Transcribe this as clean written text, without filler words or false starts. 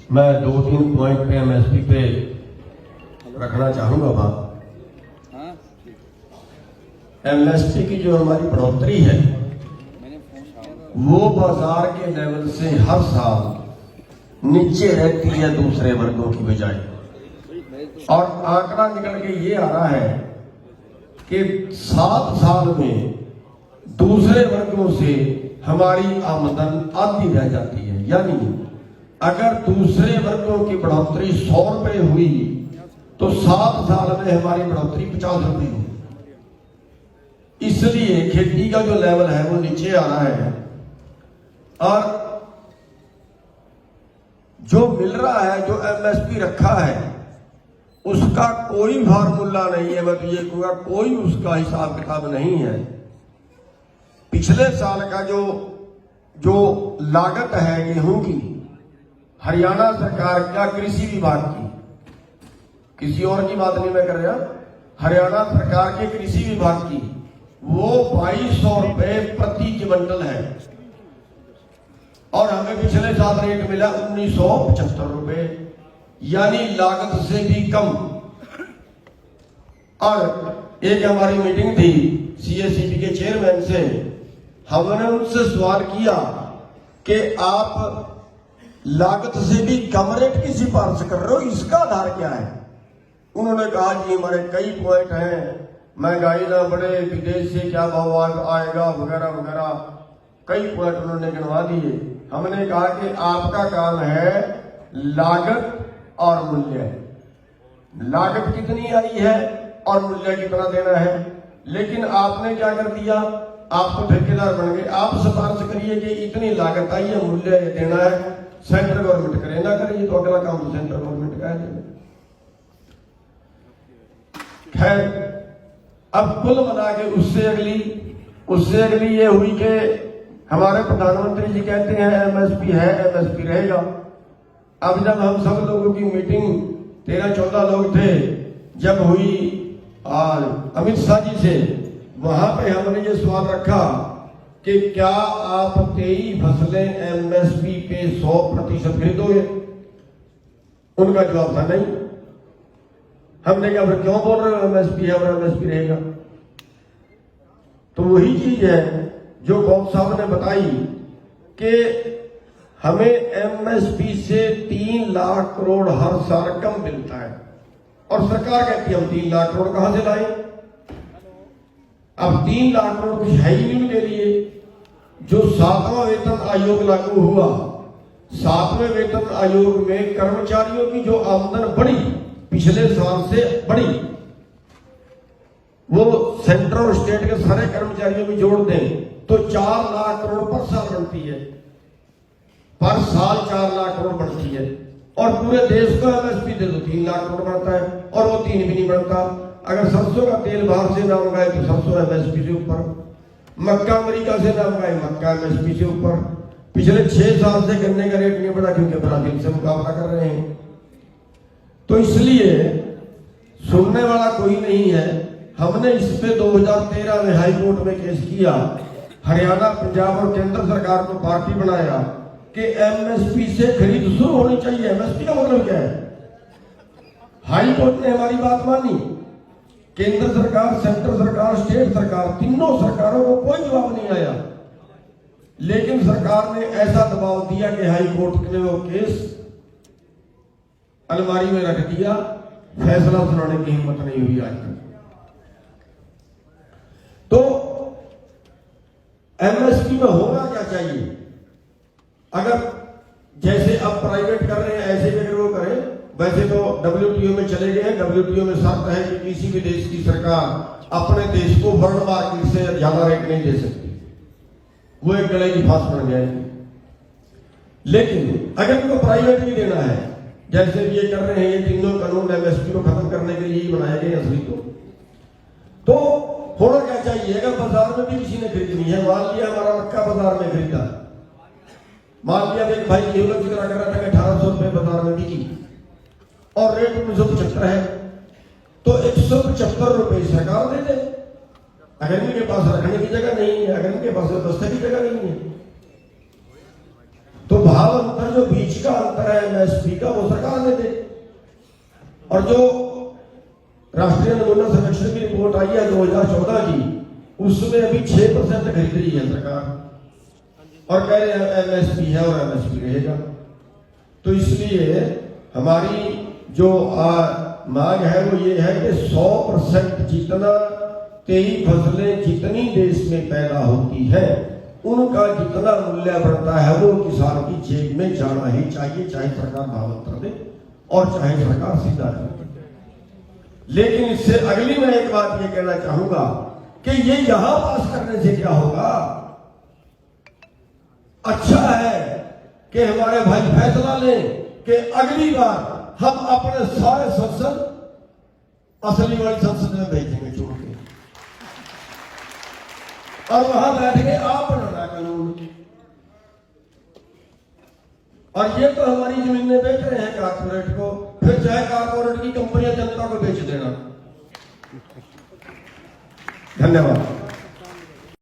मैं 2-3 पॉइंट पे एमएसपी पे रखना चाहूंगा बात। एमएसपी की जो हमारी बढ़ोतरी है वो बाजार के लेवल से हर साल नीचे रहती है दूसरे वर्गों की बजाय, और आंकड़ा निकल के ये आ रहा है कि 7 साल में दूसरे वर्गों से हमारी आमदन आधी रह जाती है। यानी अगर दूसरे वर्गों की बढ़ोतरी 100 रुपए हुई तो 7 साल में हमारी बढ़ोतरी 50 रुपए हुई। इसलिए खेती का जो लेवल है वो नीचे आ रहा है, और जो मिल रहा है, जो एमएसपी रखा है, उसका कोई फार्मूला नहीं है। मैं तो ये कहूंगा कोई उसका हिसाब किताब नहीं है। पिछले साल का जो लागत है गेहूं की, हरियाणा सरकार का कृषि विभाग की, किसी और की बात नहीं मैं कर रहा, हरियाणा सरकार के कृषि विभाग की, वो 2200 रुपए प्रति क्विंटल है, और हमें पिछले साल रेट मिला 1975 रुपए, यानी लागत से भी कम। और एक हमारी मीटिंग थी सीएसीपी के चेयरमैन से, हमने उनसे सवाल किया कि आप लागत से भी कम रेट की सिफारिश कर रहे हो, इसका आधार क्या है? उन्होंने कहा जी हमारे कई पॉइंट हैं, महंगाई ना बढ़े, विदेश से क्या भाव आएगा वगैरह वगैरह, कई पॉइंट उन्होंने गिनवा दिए। हमने कहा कि आपका काम है लागत और मूल्य, लागत कितनी आई है और मूल्य कितना देना है। लेकिन आपने क्या कर दिया, आप तो ठेकेदार बन गए। आप सिफारिश करिए कि इतनी लागत आई है, मूल्य देना है, सेंट्रल गवर्नमेंट करे, ना करिए तो अगला काम तो सेंट्रल गवर्नमेंट का है। खैर, अब कुल मिला के उससे अगली ये हुई कि हमारे प्रधानमंत्री जी कहते हैं एमएसपी है, एमएसपी रहेगा। अब जब हम सब लोगों की मीटिंग 13-14 लोग थे जब हुई अमित शाह जी से, वहां पे हमने ये सवाल रखा कि क्या आप 23 फसलें एमएसपी पे 100% खरीदोगे? उनका जवाब था नहीं। हमने कहा फिर क्यों बोल रहे हो एमएसपी है और एमएसपी रहेगा? तो वही चीज है जो कौन साहब ने बताई कि हमें एमएसपी से 3 लाख करोड़ हर साल कम मिलता है, और सरकार कहती है हम 3 लाख करोड़ कहां से लाए? अब 3 लाख करोड़ कुछ है ही नहीं उनके लिए। जो 7वां वेतन आयोग लागू हुआ, 7वें वेतन आयोग में कर्मचारियों की जो आमदन बढ़ी पिछले साल से बढ़ी, वो सेंट्रल और स्टेट के सारे कर्मचारियों में जोड़ दें तो 4 लाख करोड़ पर साल बढ़ती है, पर साल 4 लाख करोड़ बढ़ती है। और पूरे देश को एमएसपी दे दो 3 लाख करोड़ बढ़ता है, और वो 3 भी नहीं बढ़ता। अगर सरसों का तेल बाहर से ना मंगाए तो सरसों एमएसपी से ऊपर, मक्का अमेरिका से ना मंगाए मक्का एमएसपी से ऊपर। पिछले 6 साल से गन्ने का रेट नहीं बढ़ा क्योंकि ब्राजील से मुकाबला कर रहे हैं। तो इसलिए सुनने वाला कोई नहीं है। हमने इस पे 2013 में हाई कोर्ट में केस किया, हरियाणा, पंजाब और केंद्र सरकार को पार्टी बनाया कि एमएसपी से खरीद शुरू होनी चाहिए। एमएसपी का मतलब क्या है? हाई कोर्ट ने हमारी बात मानी। केंद्र सरकार, सेंट्रल सरकार, स्टेट सरकार, तीनों सरकारों को कोई जवाब नहीं आया, लेकिन सरकार ने ऐसा दबाव दिया कि हाई कोर्ट ने वो केस अलमारी में रख दिया, फैसला सुनाने की हिम्मत नहीं हुई आज तक। तो एमएसपी में होना क्या चाहिए? अगर जैसे अब प्राइवेट कर रहे हैं ऐसे भी अगर वो करें, वैसे तो डब्ल्यूटीओ में चले गए। डब्ल्यूटीओ में शर्त है कि किसी भी देश की सरकार अपने देश को वर्ल्ड मार्केट से ज्यादा रेट नहीं दे सकती, वो एक गले की फांस बन जाएगी। लेकिन अगर उनको प्राइवेट भी देना है, जैसे ये कर रहे हैं, ये तीनों कानून एमएसपी को खत्म करने के लिए ही बनाए गए असली तो होना क्या चाहिए? अगर बाजार में भी किसी ने खरीदनी है, मान लिया हमारा मक्का बाजार में खरीदा, मान लिया एक भाई गेहूं की तरह कर रहा था कि 1800 रुपए बाजार में बिकी और रेट 1975 है, तो 175 रुपए सरकार दे दे। अगर इनके पास रखने की जगह नहीं है, अगर इनके पास बस्ते की जगह नहीं है, तो भाव अंतर, जो बीच का अंतर है एमएसपी का, वो सरकार दे दे। और जो राष्ट्रीय नमूना सर्वेक्षण की रिपोर्ट आई है 2014 की, उसमें अभी 6% खरीद रही है सरकार और कह रहे हैं एमएसपी है और एमएसपी रहेगा। तो इसलिए हमारी जो मांग है वो ये है कि 100% जितना कई फसलें जितनी देश में पैदा होती है उनका जितना मूल्य बढ़ता है वो किसान की जेब में जाना ही चाहिए, चाहे सरकार भावांतर दे और चाहे सरकार सीधा दे। लेकिन इससे अगली मैं एक बात ये कहना चाहूंगा कि ये यहां पास करने से क्या होगा। अच्छा है कि हमारे भाई फैसला लें कि अगली बार हम अपने सारे संसद असली वाली संसद में भेजेंगे छोड़ के, और वहां बैठ के आप बनाना कानून। और ये तो हमारी जमीनें बेच रहे हैं कारपोरेट को, फिर चाहे कारपोरेट की कंपनियां जनता को बेच देना। धन्यवाद।